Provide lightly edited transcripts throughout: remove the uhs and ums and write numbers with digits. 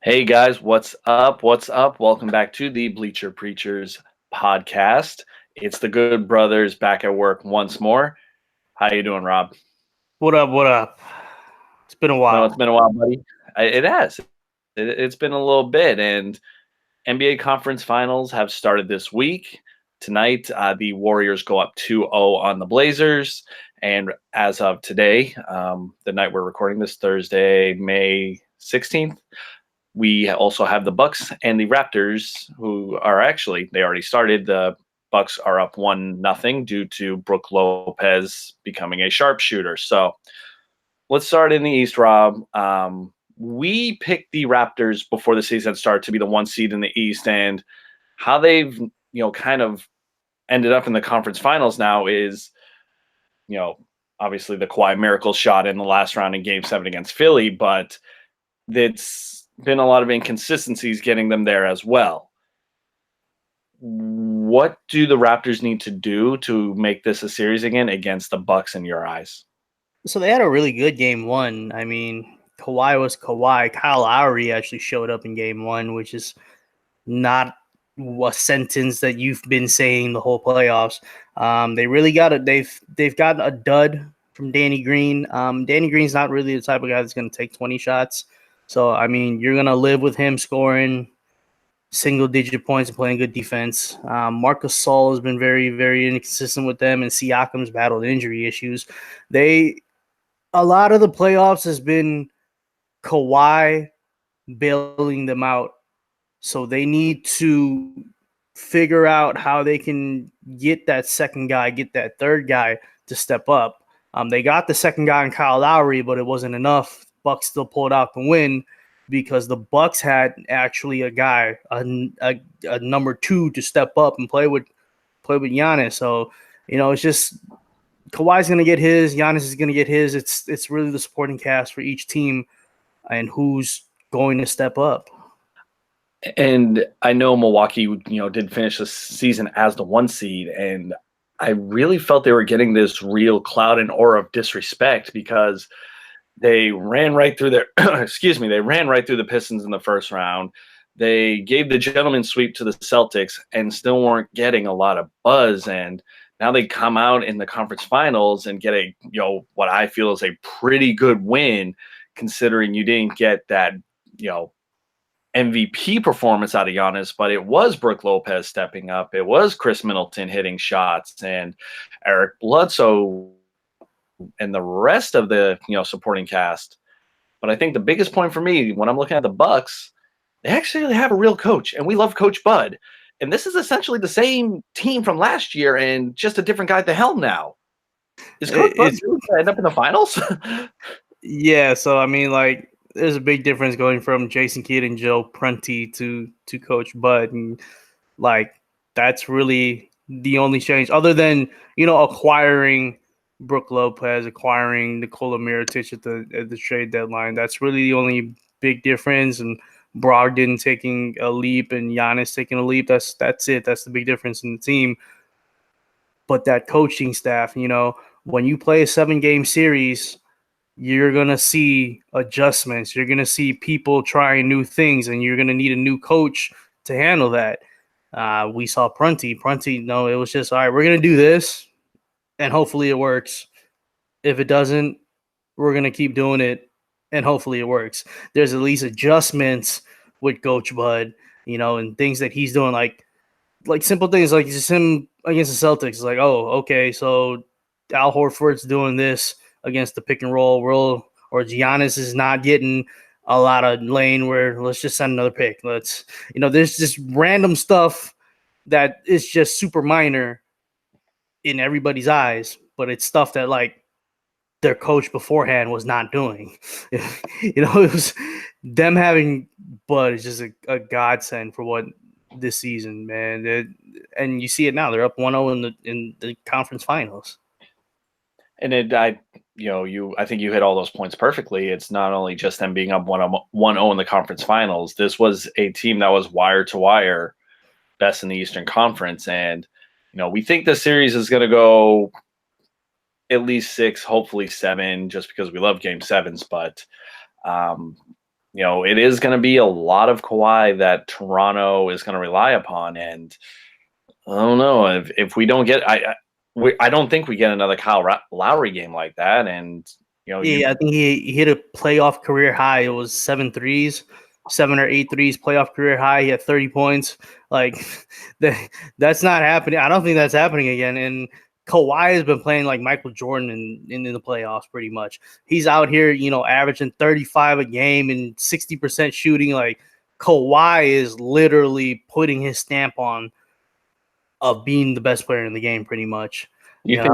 Hey guys, what's up? What's up? Welcome back to the Bleacher Preachers podcast. It's the Good Brothers back at work once more. How you doing, Rob? What up? What up? It's been a No, it's while. been a while, buddy. It has. It's been a little bit, and NBA Conference Finals have started this week. Tonight, the Warriors go up 2-0 on the Blazers, and as of today, the night we're recording this, Thursday, May 16th. We also have the Bucks and the Raptors, who are actually they already started. The Bucks are up 1-0 due to Brook Lopez becoming a sharpshooter. So let's start in the East, Rob. We picked the Raptors before the season started to be the one seed in the East, and how they've kind of ended up in the conference finals now is you know obviously the Kawhi miracle shot in the last round in Game 7 against Philly, but it's been a lot of inconsistencies getting them there as well. What do the Raptors need to do to make this a series again against the Bucks in your eyes? So they had a really good game one. I mean, Kawhi was Kawhi. Kyle Lowry actually showed up in game one, which is not a sentence that you've been saying the whole playoffs. They really got it. They've gotten a dud from Danny Green. Danny Green's not really the type of guy that's going to take 20 shots. So I mean, you're going to live with him scoring single-digit points and playing good defense. Marcus Sol has been very, very inconsistent with them, and Siakam's battled injury issues. A lot of the playoffs has been Kawhi bailing them out, so they need to figure out how they can get that second guy, get that third guy to step up. They got the second guy in Kyle Lowry, but it wasn't enough. Bucks still pulled out the win because the Bucks had actually a guy, a number two to step up and play with Giannis. So it's just Kawhi's going to get his, Giannis is going to get his. It's really the supporting cast for each team and who's going to step up. And I know Milwaukee, did finish the season as the one seed, and I really felt they were getting this real cloud and aura of disrespect because they ran right through their excuse me, they ran right through the Pistons in the first round. They gave the gentleman sweep to the Celtics and still weren't getting a lot of buzz. And now they come out in the conference finals and get a, what I feel is a pretty good win, considering you didn't get that, MVP performance out of Giannis, but it was Brook Lopez stepping up. It was Chris Middleton hitting shots and Eric Bledsoe and the rest of the supporting cast. But I think the biggest point for me when I'm looking at the Bucks, they actually have a real coach, and we love Coach Bud. And this is essentially the same team from last year, and just a different guy at the helm now. Is Coach Bud It's really going to end up in the finals? Yeah, so I mean, like, there's a big difference going from Jason Kidd and Joe Prunty to Coach Bud, and like that's really the only change, other than acquiring Brook Lopez, acquiring Nikola Mirotic at the trade deadline. That's really the only big difference. And Brogdon taking a leap and Giannis taking a leap. That's it. That's the big difference in the team. But that coaching staff, when you play a 7-game series, you're going to see adjustments. You're going to see people trying new things, and you're going to need a new coach to handle that. We saw Prunty. No, it was just, all right, we're going to do this, and hopefully it works. If it doesn't, we're going to keep doing it, and hopefully it works. There's at least adjustments with Coach Bud, and things that he's doing, like simple things, like just him against the Celtics. It's like, oh, okay, so Al Horford's doing this against the pick and roll world, or Giannis is not getting a lot of lane where let's just send another pick. There's just random stuff that is just super minor in everybody's eyes, but it's stuff that like their coach beforehand was not doing. It was them having Bud is just a godsend for what this season, man. And you see it now. They're up 1-0 in the conference finals. And I think you hit all those points perfectly. It's not only just them being up 1-0 in the conference finals. This was a team that was wire to wire best in the Eastern Conference. And, we think the series is going to go at least 6, hopefully 7, just because we love game 7s. But, it is going to be a lot of Kawhi that Toronto is going to rely upon. And I don't know if we don't get, I don't think we get another Kyle Lowry game like that. And, Yeah, I think he hit a playoff career high. It was 7 or 8 threes, playoff career high. He had 30 points. Like that's not happening. I don't think that's happening again. And Kawhi has been playing like Michael Jordan in the playoffs pretty much. He's out here, averaging 35 a game and 60% shooting. Like Kawhi is literally putting his stamp on of being the best player in the game pretty much. You think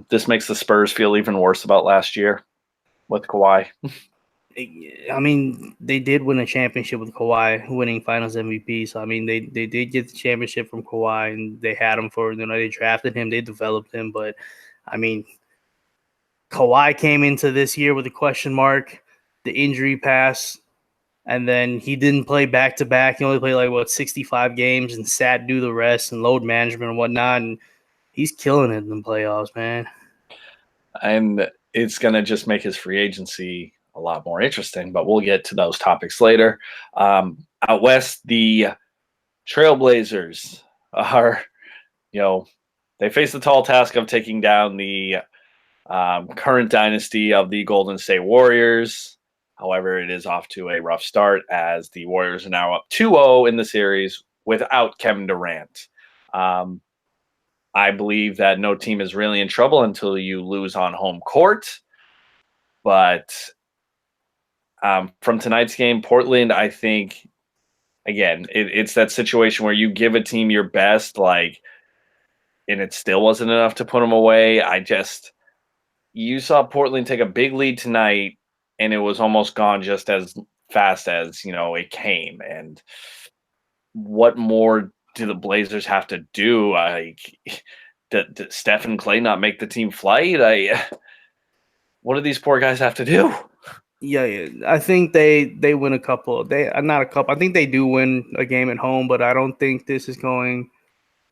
this makes the Spurs feel even worse about last year with Kawhi? I mean, they did win a championship with Kawhi, winning Finals MVP. So I mean, they did get the championship from Kawhi, and they had him for they drafted him, they developed him. But I mean, Kawhi came into this year with a question mark, the injury pass, and then he didn't play back to back. He only played 65 games and sat do the rest and load management and whatnot. And he's killing it in the playoffs, man. And it's going to just make his free agency a lot more interesting, but we'll get to those topics later. Out west, the Trailblazers are, they face the tall task of taking down the current dynasty of the Golden State Warriors. However, it is off to a rough start as the Warriors are now up 2-0 in the series without Kevin Durant. I believe that no team is really in trouble until you lose on home court. But from tonight's game, Portland, I think, again, it's that situation where you give a team your best, and it still wasn't enough to put them away. You saw Portland take a big lead tonight, and it was almost gone just as fast as, it came. And what more do the Blazers have to do? Did Steph and Clay not make the team flight? What do these poor guys have to do? Yeah. I think they win a couple. Not a couple. I think they do win a game at home, but I don't think this is going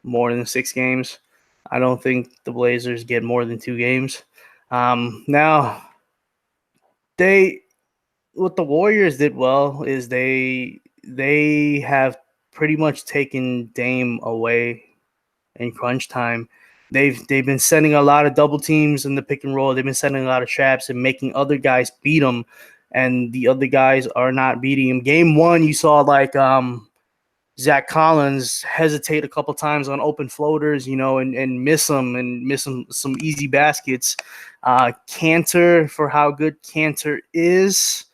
more than 6 games. I don't think the Blazers get more than 2 games. Now, what the Warriors did well is they have pretty much taken Dame away in crunch time. They've been sending a lot of double teams in the pick and roll. They've been sending a lot of traps and making other guys beat them, and the other guys are not beating them. Game 1, you saw Zach Collins hesitate a couple times on open floaters, and miss them some easy baskets. Cantor, for how good Cantor is,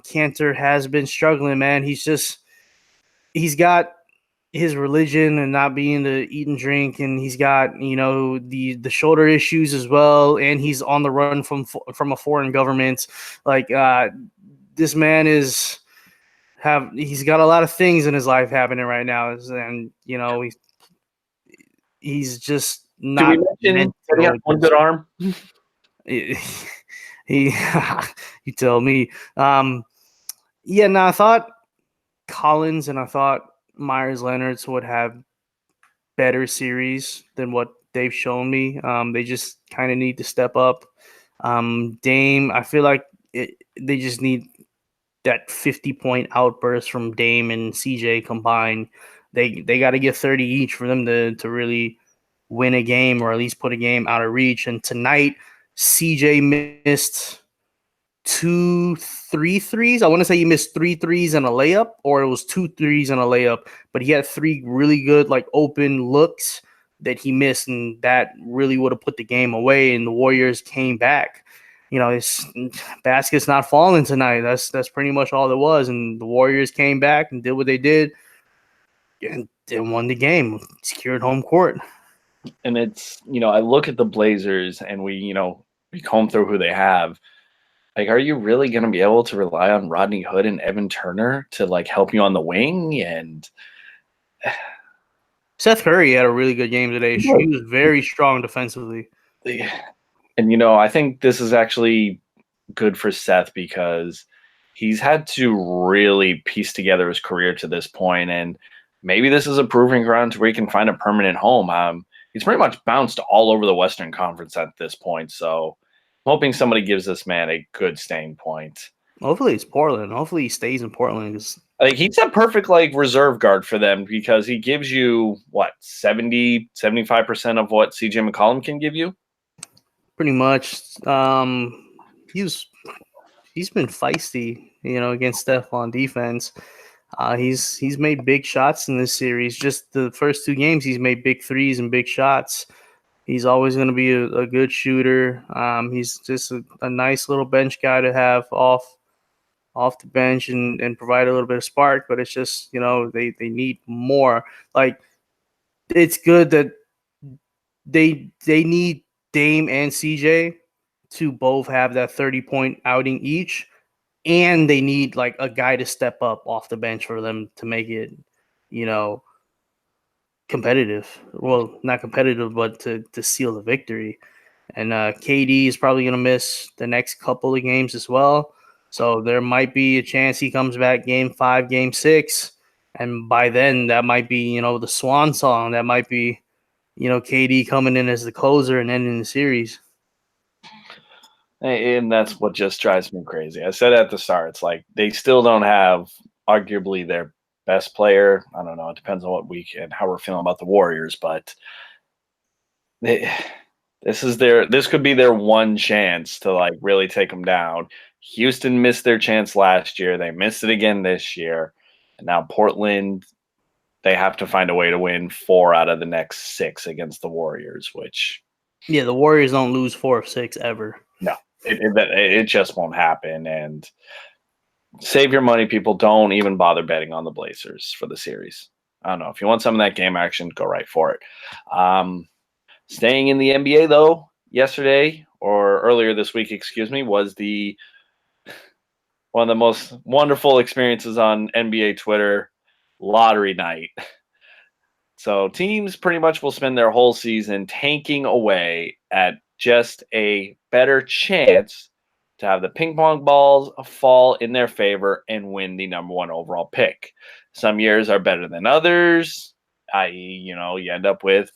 Cantor has been struggling, man. He's got his religion and not being to eat and drink, and he's got the shoulder issues as well, and he's on the run from a foreign government. This man he's got a lot of things in his life happening right now, and he's just not. Do we mention that he has one good arm? He you tell me. I thought Collins and I thought Myers Leonard's would have better series than what they've shown me. They just kind of need to step up. Dame, I feel like they just need that 50-point outburst from Dame and CJ combined. They got to get 30 each for them to really win a game, or at least put a game out of reach. And tonight, CJ missed 2-3 threes. I want to say he missed 3 threes and a layup, or it was 2 threes and a layup, but he had 3 really good open looks that he missed, and that really would have put the game away, and the Warriors came back. His basket's not falling tonight. That's pretty much all it was, and the Warriors came back and did what they did and won the game, secured home court. And it's, I look at the Blazers and we comb through who they have. Are you really going to be able to rely on Rodney Hood and Evan Turner to help you on the wing? And Seth Curry had a really good game today. He was very strong defensively. And I think this is actually good for Seth because he's had to really piece together his career to this point, and maybe this is a proving ground to where he can find a permanent home. He's pretty much bounced all over the Western Conference at this point, so I'm hoping somebody gives this man a good staying point. Hopefully it's Portland. Hopefully he stays in Portland because Like he's a perfect like reserve guard for them because he gives you what 75% of what CJ McCollum can give you. pretty much he's he's been feisty, against Steph on defense. He's made big shots in this series. Just the first two games, he's made big threes and big shots. He's always going to be a good shooter. He's just a nice little bench guy to have off the bench and provide a little bit of spark. But it's just they need more. Like it's good that they need Dame and CJ to both have that 30-point outing each, and they need like a guy to step up off the bench for them to make it, you know, competitive. Well, not competitive, but to seal the victory. And KD is probably going to miss the next couple of games as well. So there might be a chance he comes back game 5, game 6. And by then, that might be, the swan song. That might be, KD coming in as the closer and ending the series. And that's what just drives me crazy. I said at the start, it's like they still don't have arguably their best player. I don't know. It depends on what week and how we're feeling about the Warriors, but they, this could be their one chance to like really take them down. Houston missed their chance last year. They missed it again this year. And now Portland, they have to find a way to win 4 out of the next 6 against the Warriors, which Yeah, the Warriors don't lose 4 of 6 ever. no, it just won't happen. And save your money, people. Don't even bother betting on the Blazers for the series. I don't know. If you want some of that game action, go right for it. Staying in the NBA, though, yesterday or earlier this week, excuse me, was one of the most wonderful experiences on NBA Twitter, lottery night. So teams pretty much will spend their whole season tanking away at just a better chance to have the ping pong balls fall in their favor and win the number 1 overall pick. Some years are better than others, i.e., you end up with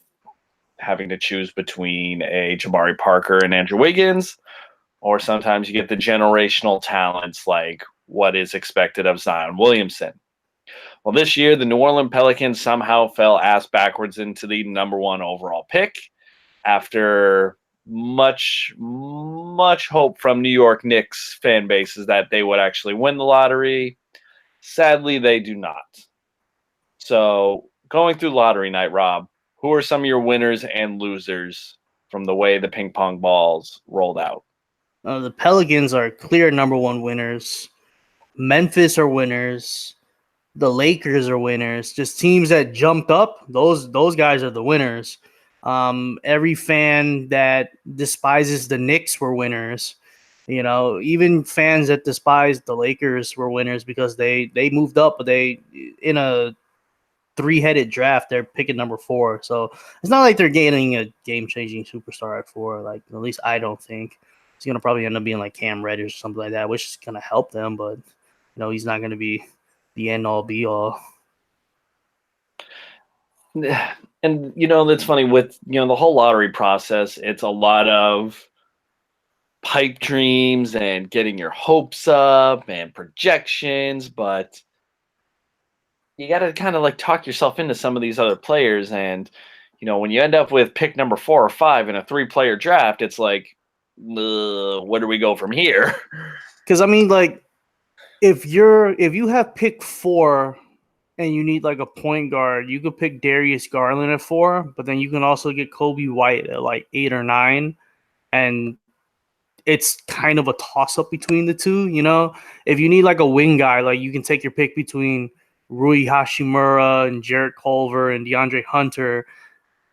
having to choose between a Jabari Parker and Andrew Wiggins, or sometimes you get the generational talents like what is expected of Zion Williamson. Well, this year, the New Orleans Pelicans somehow fell ass backwards into the number 1 overall pick after much hope from New York Knicks fan bases that they would actually win the lottery. Sadly, they do not. So, going through lottery night, Rob, who are some of your winners and losers from the way the ping pong balls rolled out? The Pelicans are clear number 1 winners. Memphis are winners. The Lakers are winners. Just teams that jumped up. Those guys are the winners. Every fan that despises the Knicks were winners. Even fans that despise the Lakers were winners because they moved up, but they in a 3-headed draft, they're picking number 4. So it's not like they're getting a game-changing superstar at 4. Like, at least I don't think. He's going to probably end up being like Cam Reddish or something like that, which is going to help them, but he's not going to be the end-all be-all. And that's funny with the whole lottery process. It's a lot of pipe dreams and getting your hopes up and projections, but you got to kind of like talk yourself into some of these other players. And when you end up with pick number 4 or 5 in a 3-player draft, it's like, where do we go from here? Because I mean, like, if you have pick 4 and you need like a point guard, you could pick Darius Garland at 4, but then you can also get Kobe White at like 8 or 9, and it's kind of a toss-up between the two. If you need like a wing guy, like you can take your pick between Rui Hashimura and Jarrett Culver and DeAndre Hunter.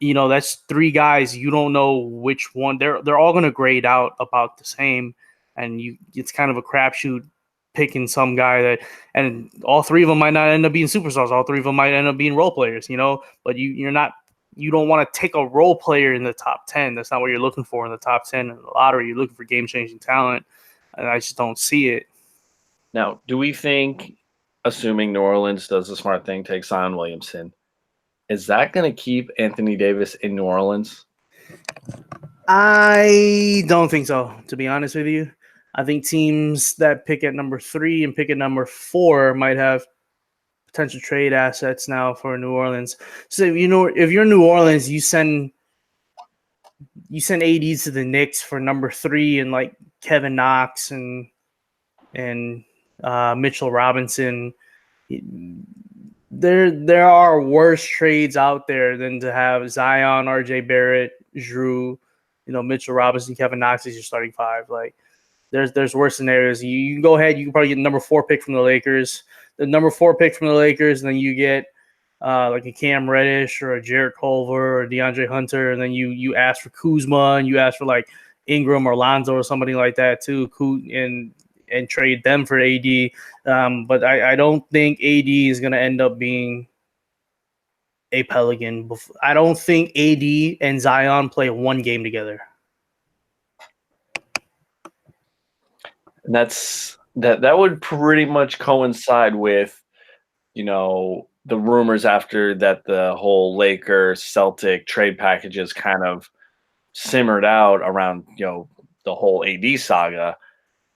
That's 3 guys. You don't know which one. They're all going to grade out about the same, and it's kind of a crapshoot picking some guy that, and all 3 of them might not end up being superstars. All 3 of them might end up being role players. But you don't want to take a role player in the top 10. That's not what you're looking for in the top 10 in the lottery. You're looking for game-changing talent, and I just don't see it. Now, do we think, assuming New Orleans does the smart thing, takes Zion Williamson, is that going to keep Anthony Davis in New Orleans? I don't think so, to be honest with you. I think teams that pick at number 3 and pick at number 4 might have potential trade assets now for New Orleans. So if you're New Orleans, you send AD to the Knicks for number 3 and like Kevin Knox and Mitchell Robinson. There are worse trades out there than to have Zion, RJ Barrett, Drew, Mitchell Robinson, Kevin Knox as your starting 5. Like there's worse scenarios. You can go ahead. You can probably get the number 4 pick from the Lakers. The number 4 pick from the Lakers, and then you get like a Cam Reddish or a Jarrett Culver or DeAndre Hunter, and then you ask for Kuzma and you ask for like Ingram or Lonzo or somebody like that too, and trade them for AD. But I don't think AD is going to end up being a Pelican. I don't think AD and Zion play one game together. And that would pretty much coincide with, the rumors after that the whole Laker-Celtic trade packages kind of simmered out around, the whole AD saga,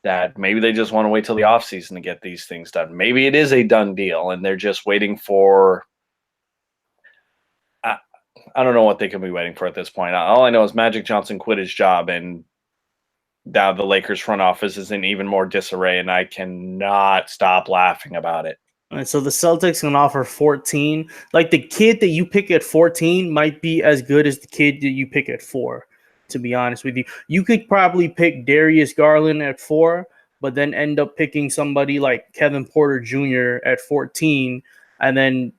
that maybe they just want to wait till the offseason to get these things done. Maybe it is a done deal and they're just waiting for I don't know what they could be waiting for at this point. All I know is Magic Johnson quit his job, and now the Lakers front office is in even more disarray, and I cannot stop laughing about it. And so the Celtics can offer 14. Like the kid that you pick at 14 might be as good as the kid that you pick at 4, to be honest with you. You could probably pick Darius Garland at 4, but then end up picking somebody like Kevin Porter Jr. at 14, and then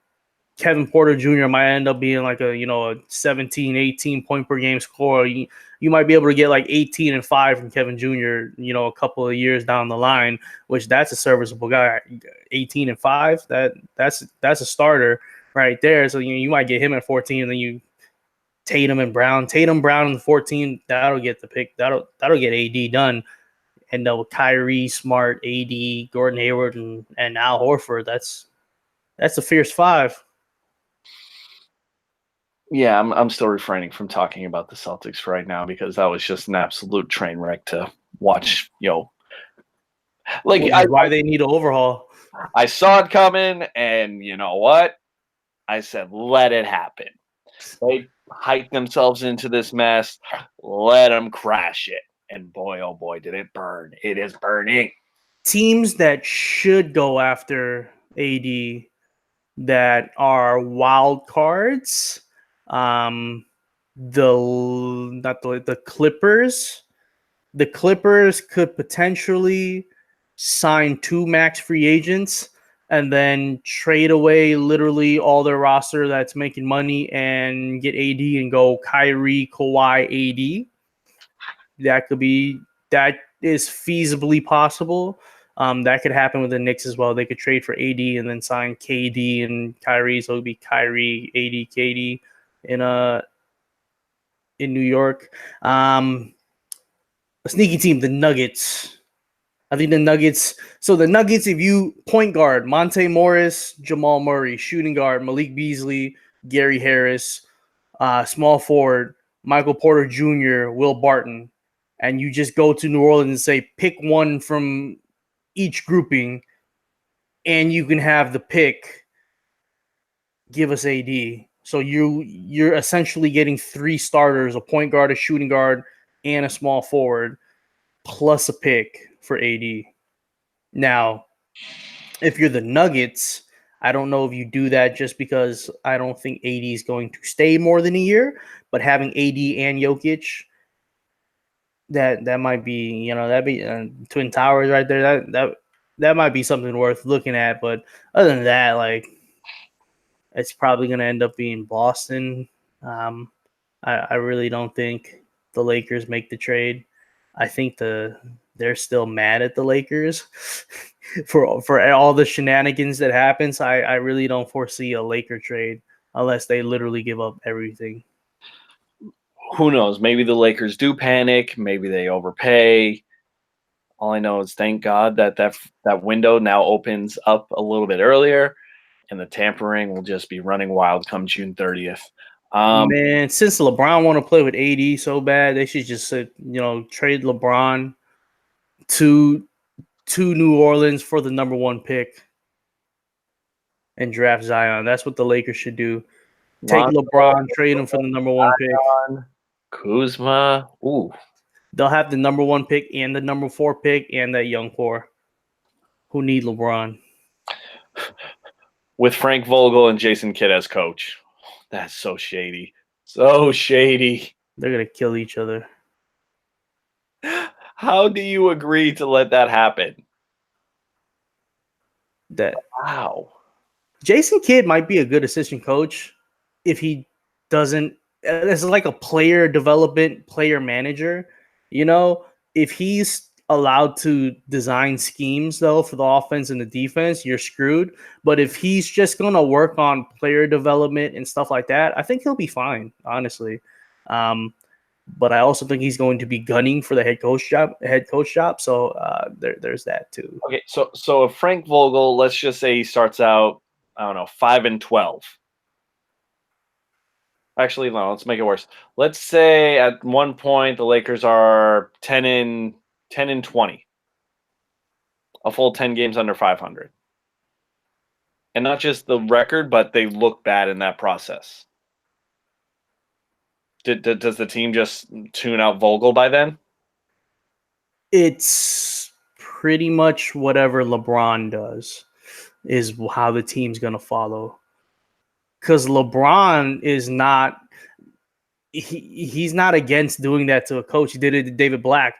Kevin Porter Jr. might end up being like a 17, 18 point per game scorer. You might be able to get like 18 and 5 from Kevin Jr. A couple of years down the line, which that's a serviceable guy. 18 and 5, that's a starter right there. So you might get him at 14, and then you Tatum Brown in the 14. That'll get the pick. That'll get AD done. And with Kyrie, Smart, AD, Gordon Hayward, and Al Horford, that's a fierce 5. Yeah, I'm still refraining from talking about the Celtics right now because that was just an absolute train wreck to watch. Why they need an overhaul. I saw it coming, and you know what? I said, let it happen. They hiked themselves into this mess. Let them crash it. And boy, oh boy, did it burn. It is burning. Teams that should go after AD that are wild cards. The Clippers. The Clippers could potentially sign 2 max free agents and then trade away literally all their roster that's making money and get AD and go Kyrie, Kawhi, AD. That is feasibly possible. That could happen with the Knicks as well. They could trade for AD and then sign KD and Kyrie. So it would be Kyrie, AD, KD in New York. A sneaky team, the Nuggets. I think the Nuggets. So the Nuggets, if you point guard, Monte Morris, Jamal Murray, shooting guard, Malik Beasley, Gary Harris, small forward, Michael Porter Jr., Will Barton, and you just go to New Orleans and say, pick one from each grouping, and you can have the pick, give us AD. So you're essentially getting 3 starters, a point guard, a shooting guard, and a small forward, plus a pick for AD. Now, if you're the Nuggets, I don't know if you do that just because I don't think AD is going to stay more than a year, but having AD and Jokic, that might be, that'd be Twin Towers right there. That might be something worth looking at. But other than that, like, it's probably going to end up being Boston. I really don't think the Lakers make the trade. I think they're still mad at the Lakers for all the shenanigans that happens. I really don't foresee a Laker trade unless they literally give up everything. Who knows? Maybe the Lakers do panic. Maybe they overpay. All I know is thank God that window now opens up a little bit earlier, and the tampering will just be running wild come June 30th. Man, since LeBron want to play with AD so bad, they should just trade LeBron to New Orleans for the number 1 pick and draft Zion. That's what the Lakers should do. Take Lonzo, LeBron, trade him for the number 1 pick. Zion, Kuzma. Ooh. They'll have the number 1 pick and the number 4 pick and that young core who need LeBron. With Frank Vogel and Jason Kidd as coach. That's so shady. So shady. They're going to kill each other. How do you agree to let that happen? Wow. Jason Kidd might be a good assistant coach if he doesn't. This is like a player development, player manager. If he's allowed to design schemes though for the offense and the defense, you're screwed. But if he's just gonna work on player development and stuff like that, I think he'll be fine, honestly. But I also think he's going to be gunning for the head coach job. So there's that too. Okay, so if Frank Vogel, let's just say he starts out, I don't know, 5-12. Actually, no, let's make it worse. Let's say at one point the Lakers are 10-20. A full 10 games under 500. And not just the record, but they look bad in that process. Does the team just tune out Vogel by then? It's pretty much whatever LeBron does is how the team's going to follow. Because LeBron is not he's not against doing that to a coach. He did it to David Black.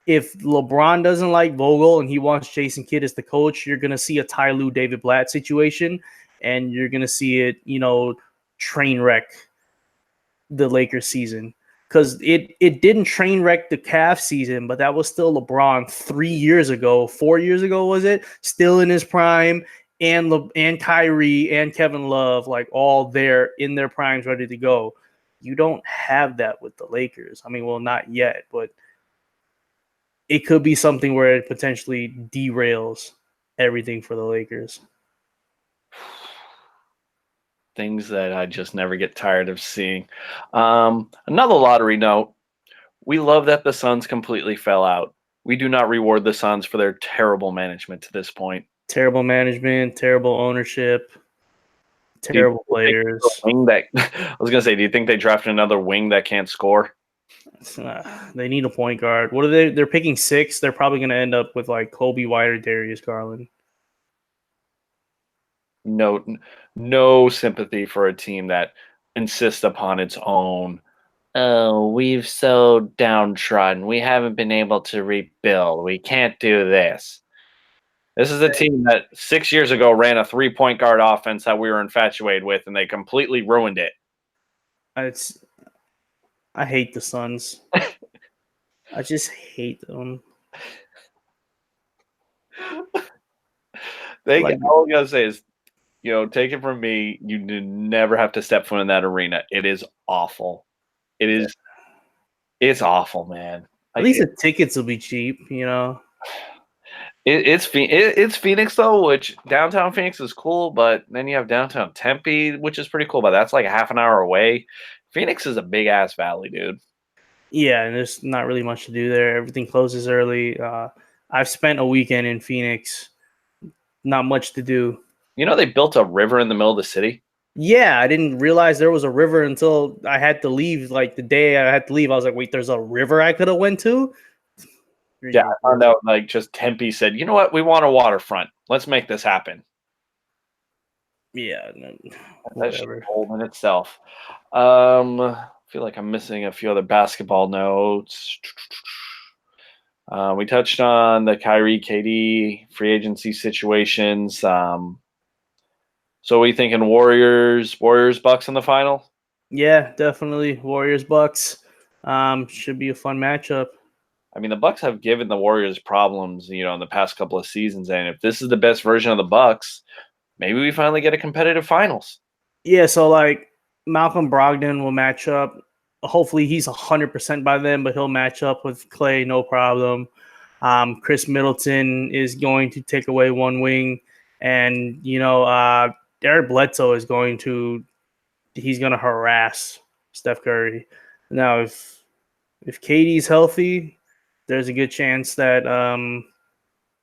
If LeBron doesn't like Vogel and he wants Jason Kidd as the coach, you're going to see a Ty Lue, David Blatt situation, and you're going to see it, train wreck the Lakers season. Because it didn't train wreck the Cavs season, but that was still LeBron 4 years ago, was it? Still in his prime, and Kyrie and Kevin Love, like all there in their primes, ready to go. You don't have that with the Lakers. I mean, well, not yet, but it could be something where it potentially derails everything for the Lakers. Things that I just never get tired of seeing. Another lottery note. We love that the Suns completely fell out. We do not reward the Suns for their terrible management to this point. Terrible management, terrible ownership, terrible players. I was going to say, do you think they drafted another wing that can't score? They need a point guard. What are they? They're picking 6. They're probably going to end up with like Kobe White or Darius Garland. No sympathy for a team that insists upon its own. Oh, we've so downtrodden. We haven't been able to rebuild. We can't do this. This is a team that 6 years ago ran a 3-point guard offense that we were infatuated with, and they completely ruined it. I hate the Suns. I just hate them. All I'm going to say is, take it from me, you never have to step foot in that arena. It is awful. It's awful, man. At least the tickets will be cheap, It's Phoenix, though, which downtown Phoenix is cool, but then you have downtown Tempe, which is pretty cool, but that's like a half an hour away. Phoenix is a big-ass valley, dude. Yeah, and there's not really much to do there. Everything closes early. I've spent a weekend in Phoenix. Not much to do. They built a river in the middle of the city? Yeah, I didn't realize there was a river until I had to leave. Like the day I had to leave, I was like, wait, there's a river I could have went to? Yeah, I found out just Tempe said, you know what, we want a waterfront. Let's make this happen. Yeah, that's old in itself. I feel like I'm missing a few other basketball notes. We touched on the Kyrie, KD free agency situations. So are we thinking Warriors, Bucks in the final? Yeah, definitely Warriors, Bucks. Should be a fun matchup. I mean, the Bucks have given the Warriors problems, in the past couple of seasons, and if this is the best version of the Bucks, maybe we finally get a competitive finals. Yeah, so like Malcolm Brogdon will match up. Hopefully he's 100% by then, but he'll match up with Clay, no problem. Chris Middleton is going to take away one wing, and Derek Bledsoe is going to harass Steph Curry. Now, if KD's healthy, there's a good chance that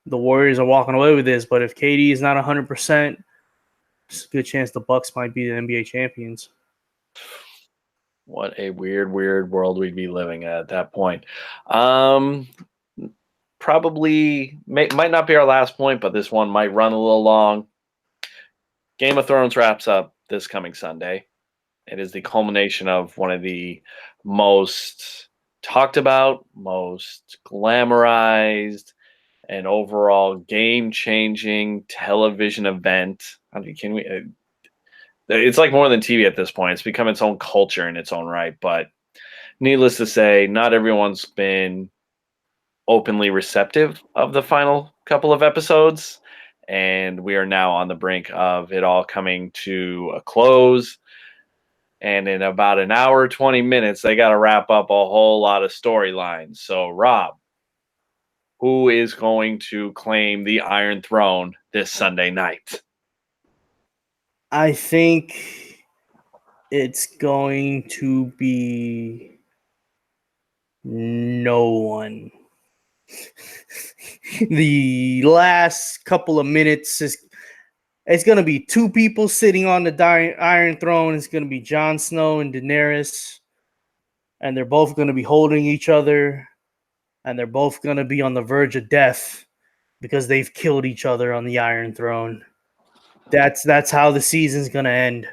the Warriors are walking away with this. But if KD is not 100%, there's a good chance the Bucks might be the NBA champions. What a weird, weird world we'd be living at that point. Um, Probably might not be our last point, but this one might run a little long. Game of Thrones wraps up this coming Sunday. It is the culmination of one of the most talked about, most glamorized, and overall game-changing television event. I mean, can we? It's like more than TV at this point. It's become its own culture in its own right. But needless to say, not everyone's been openly receptive of the final couple of episodes. And we are now on the brink of it all coming to a close. And in about an hour, 20 minutes, they got to wrap up a whole lot of storylines. So, Rob, who is going to claim the Iron Throne this Sunday night? I think it's going to be no one. The last couple of minutes it's going to be two people sitting on the Iron Throne. It's going to be Jon Snow and Daenerys, and they're both going to be holding each other, and they're both going to be on the verge of death because they've killed each other on the Iron Throne. That's how the season's going to end.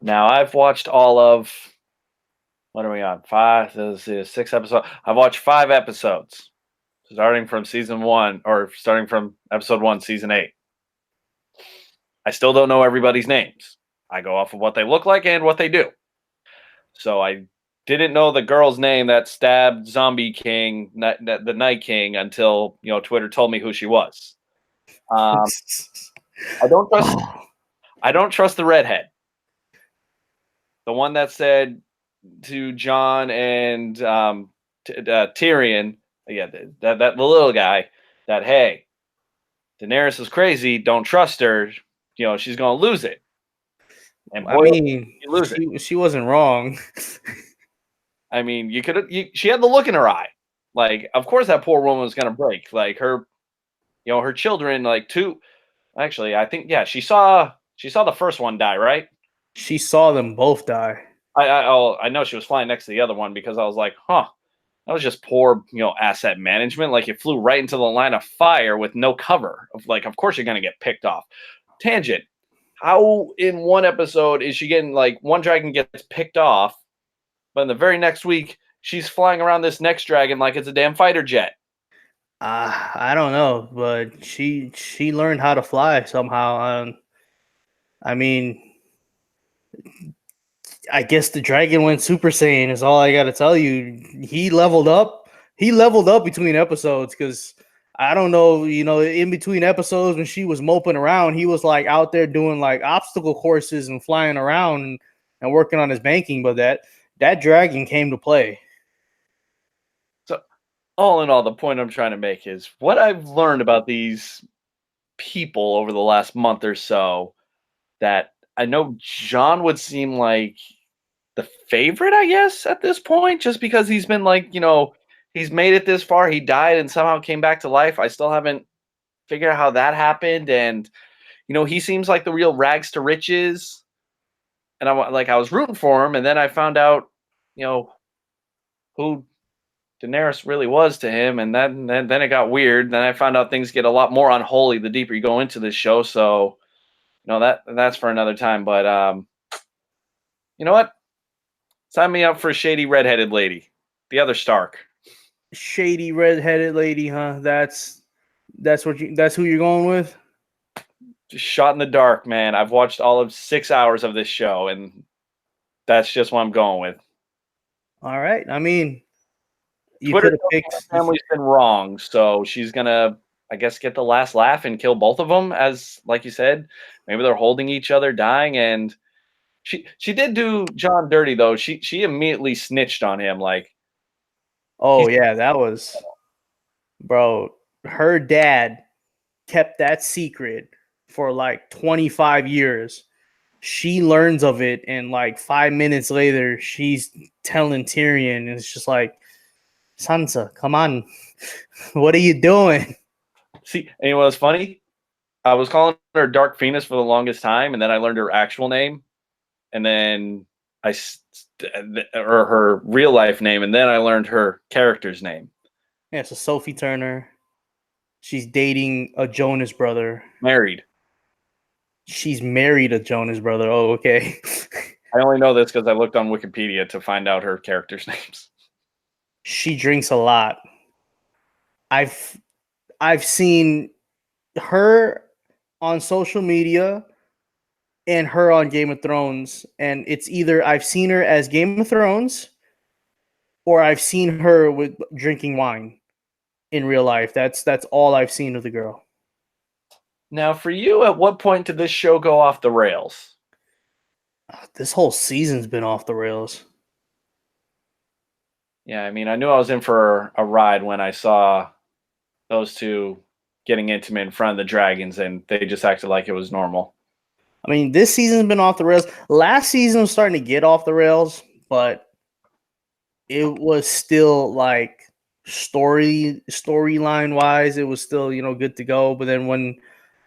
Now, I've watched all of, what are we on? 5, this is 6 episodes. I've watched 5 episodes, starting from season 1, or starting from episode 1, season 8. I still don't know everybody's names. I go off of what they look like and what they do. So I didn't know the girl's name that stabbed Zombie King, the Night King, until Twitter told me who she was. I don't trust the redhead, the one that said to Jon and Tyrion, that the little guy, that hey, Daenerys is crazy. Don't trust her. She's gonna lose it. And boy, I mean, you lose it. she wasn't wrong. I mean, she had the look in her eye. Like, of course that poor woman was gonna break. Like her children, like two. Actually, I think she saw the first one die, right? She saw them both die. I know she was flying next to the other one because I was like, huh, that was just poor, asset management. Like it flew right into the line of fire with no cover. Of course you're gonna get picked off. Tangent. How in one episode is she getting one dragon gets picked off, but in the very next week she's flying around this next dragon like it's a damn fighter jet? I don't know, but she learned how to fly somehow. I mean, I guess the dragon went Super Saiyan is all I got to tell you. He leveled up. He leveled up between episodes because I don't know, in between episodes when she was moping around, he was out there doing obstacle courses and flying around and working on his banking. But that dragon came to play. So, all in all, the point I'm trying to make is what I've learned about these people over the last month or so, that I know Jon would seem like the favorite, I guess, at this point, just because he's been he's made it this far. He died and somehow came back to life. I still haven't figured out how that happened. And, he seems like the real rags to riches. And I was rooting for him. And then I found out, who Daenerys really was to him. And then it got weird. Then I found out things get a lot more unholy the deeper you go into this show. So, that's for another time. But, you know what? Sign me up for a shady redheaded lady. The other Stark. Shady redheaded lady, huh? That's who you're going with? Just shot in the dark, man. I've watched all of 6 hours of this show, and that's just what I'm going with. All right. I mean, you Twitter could have picked. My family's been wrong, so she's gonna, I guess, get the last laugh and kill both of them. As like you said, maybe they're holding each other, dying, and she did do Jon dirty though. She immediately snitched on him, Oh yeah, that was, bro. Her dad kept that secret for 25 years. She learns of it, and 5 minutes later, she's telling Tyrion, and it's just Sansa, come on. What are you doing? See, and you know what's funny? I was calling her Dark Phoenix for the longest time, and then I learned her actual name, and then or her real life name, and then I learned her character's name. Yeah, so Sophie Turner. She's dating a Jonas brother. Married. She's married a Jonas brother. Oh, okay. I only know this because I looked on Wikipedia to find out her characters' names. She drinks a lot. I've seen her on social media and her on Game of Thrones, and it's either I've seen her as Game of Thrones or I've seen her with drinking wine in real life. That's all I've seen of the girl. Now, for you, at what point did this show go off the rails? This whole season's been off the rails. Yeah, I mean, I knew I was in for a ride when I saw those two getting intimate in front of the dragons, and they just acted like it was normal. I mean, this season's been off the rails. Last season was starting to get off the rails, but it was still like storyline wise, it was still, good to go. But then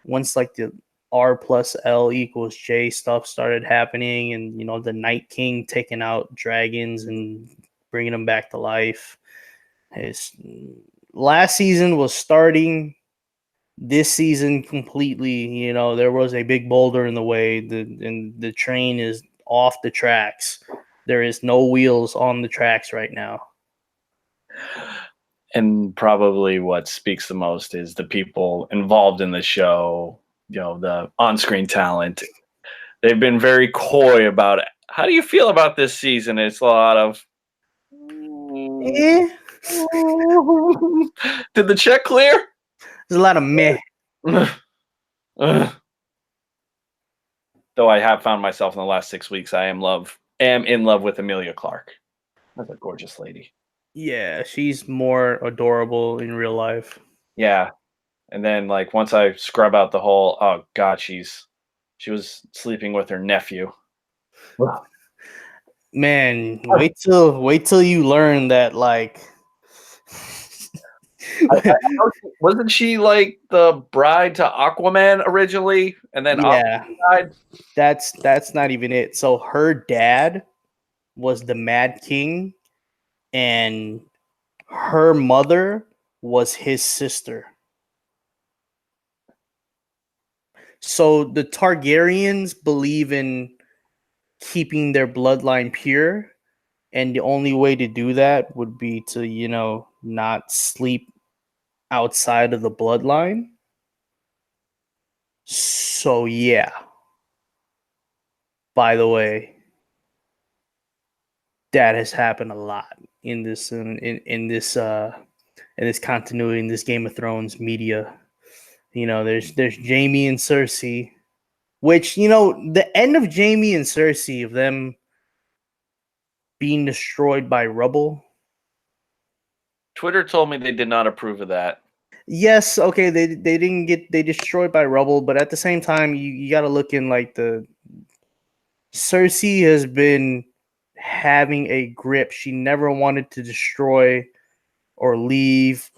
once like the R plus L equals J stuff started happening, and the Night King taking out dragons and bringing them back to life, his last season was starting. This season completely, there was a big boulder in the way, and the train is off the tracks. There is no wheels on the tracks right now. And probably what speaks the most is the people involved in the show, the on-screen talent. They've been very coy about it. How do you feel about this season? It's a lot of Eh, did the check clear? there's a lot of meh. Though I have found myself in the last 6 weeks, I am in love with Emilia Clarke. That's a gorgeous lady. Yeah, she's more adorable in real life. Yeah. And then like once I scrub out the whole, oh god, she was sleeping with her nephew. Man, wait till you learn that like Wasn't she like the bride to Aquaman originally, and then yeah, Aquaman died? that's not even it. So her dad was the Mad King, and her mother was his sister. So the Targaryens believe in keeping their bloodline pure, and the only way to do that would be to, not sleep outside of the bloodline. So yeah. By the way, that has happened a lot in this in this continuity in this Game of Thrones media. There's Jaime and Cersei, which the end of Jaime and Cersei, of them being destroyed by rubble. Twitter told me they did not approve of that. Yes, okay, they didn't get they destroyed by rubble, but at the same time, you got to look in like the Cersei has been having a grip. She never wanted to destroy or leave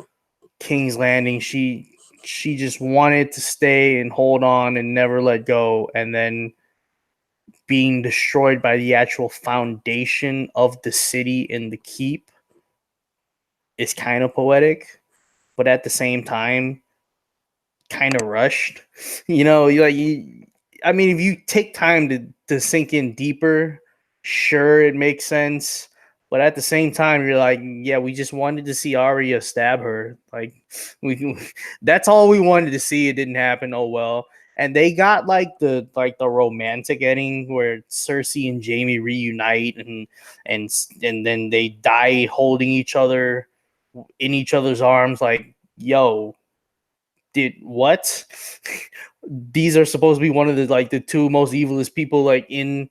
King's Landing. She just wanted to stay and hold on and never let go. And then being destroyed by the actual foundation of the city and the keep is kind of poetic, but at the same time, kind of rushed. I mean, if you take time to sink in deeper, sure, it makes sense. But at the same time, you're like, yeah, we just wanted to see Arya stab her. Like, that's all we wanted to see. It didn't happen. Oh well. And they got like the romantic ending where Cersei and Jaime reunite, and then they die holding each other in each other's arms. Like, yo, did what? These are supposed to be one of the two most evilest people like in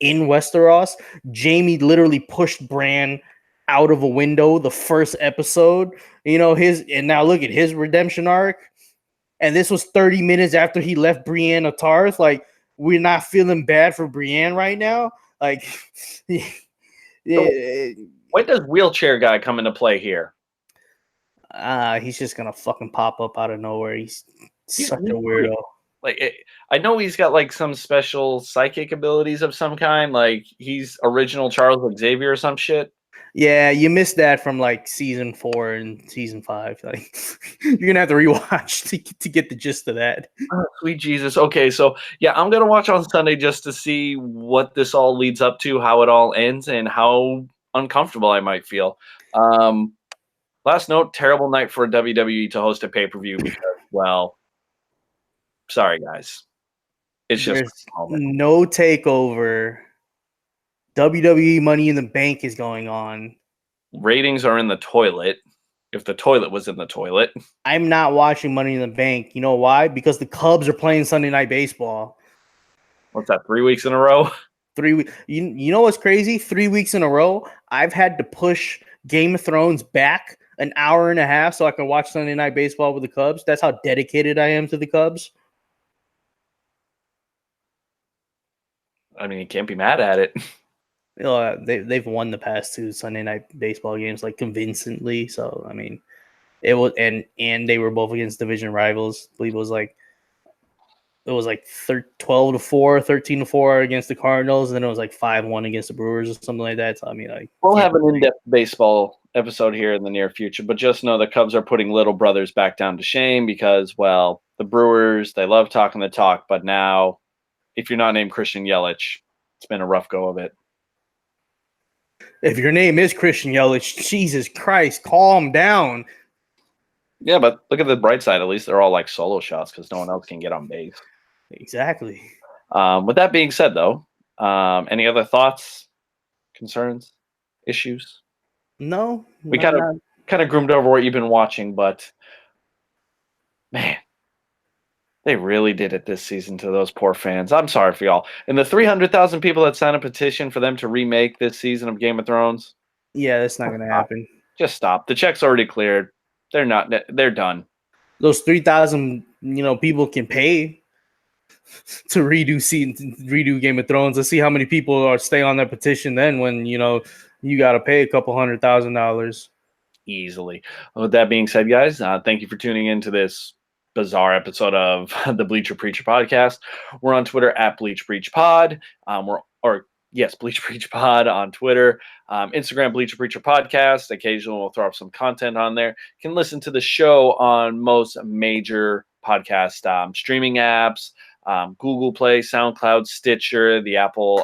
Westeros. Jaime literally pushed Bran out of a window the first episode. And now look at his redemption arc. And this was 30 minutes after he left Brienne of Tarth. Like, we're not feeling bad for Brienne right now. Like, When does wheelchair guy come into play here? He's just gonna fucking pop up out of nowhere. He's He's such a weird. weirdo. Like I know he's got like some special psychic abilities of some kind. Like he's original Charles Xavier or some shit. Yeah, you missed that from like season 4 and season 5. Like you're gonna have to rewatch to get the gist of that. Oh, sweet Jesus. Okay, so yeah, I'm gonna watch on Sunday just to see what this all leads up to, how it all ends, and how uncomfortable I might feel. Um, Last note: terrible night for WWE to host a pay per view because, well, sorry guys, it's just There's a moment. no takeover. WWE Money in the Bank is going on. Ratings are in the toilet. If the toilet was in the toilet, I'm not watching Money in the Bank. You know why? Because the Cubs are playing Sunday Night Baseball. what's that? 3 weeks in a row. 3 weeks. You know what's crazy? 3 weeks in a row, I've had to push Game of Thrones back an hour and a half so I can watch Sunday Night Baseball with the Cubs. That's how dedicated I am to the Cubs. I mean, you can't be mad at it. You know, they've won the past 2 Sunday Night Baseball games like convincingly. So I mean, it was and they were both against division rivals. I believe it was like 12-4, 13-4 against the Cardinals, and then it was like 5-1 against the Brewers or something like that. So I mean, like We'll yeah, have an in-depth baseball episode here in the near future, but just know the Cubs are putting little brothers back down to shame because, well, the Brewers, they love talking the talk, but now, if you're not named Christian Yelich, it's been a rough go of it. if your name is Christian Yelich, Jesus Christ, calm down. Yeah, but look at the bright side. At least they're all like solo shots because no one else can get on base. Exactly. With that being said, though, any other thoughts, concerns, issues? No, We not, kind of not kind of groomed over what you've been watching, but man, they really did it this season to those poor fans. I'm sorry for y'all. And the 300,000 people that signed a petition for them to remake this season of Game of Thrones, yeah, that's not gonna stop. happen. Just stop. The check's already cleared. They're not. They're done. Those 3,000, people can pay to redo Game of Thrones. Let's see how many people are stay on that petition then when you got to pay a couple $100,000. Easily. With that being said, guys, thank you for tuning in to this bizarre episode of the Bleacher Preacher podcast. We're on Twitter at Bleach Preach Pod. Bleach Preach Pod on Twitter. Instagram, Bleacher Preacher Podcast. Occasionally we'll throw up some content on there. You can listen to the show on most major podcast streaming apps, Google Play, SoundCloud, Stitcher, the Apple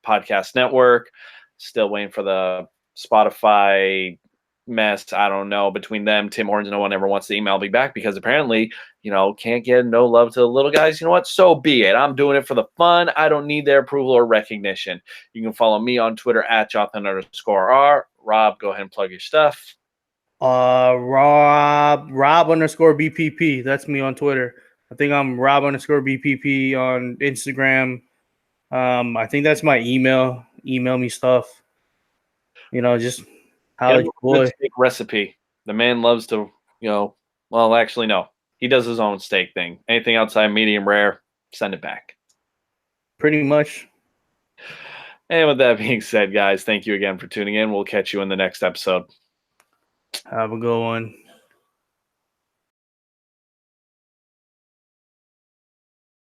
Podcast Network. Still waiting for the Spotify mess. I don't know. Between them, Tim Hortons, no one ever wants to email me back because apparently, can't get no love to the little guys. You know what? So be it. I'm doing it for the fun. I don't need their approval or recognition. You can follow me on Twitter at Jonathan_R. Rob, go ahead and plug your stuff. Rob _BPP. That's me on Twitter. I think I'm Rob _BPP on Instagram. I think that's my email. Email me stuff. Just Get holla at him your a good boy. steak recipe. The man loves to, well, actually, no. He does his own steak thing. Anything outside medium rare, send it back. Pretty much. And with that being said, guys, thank you again for tuning in. We'll catch you in the next episode. Have a good one.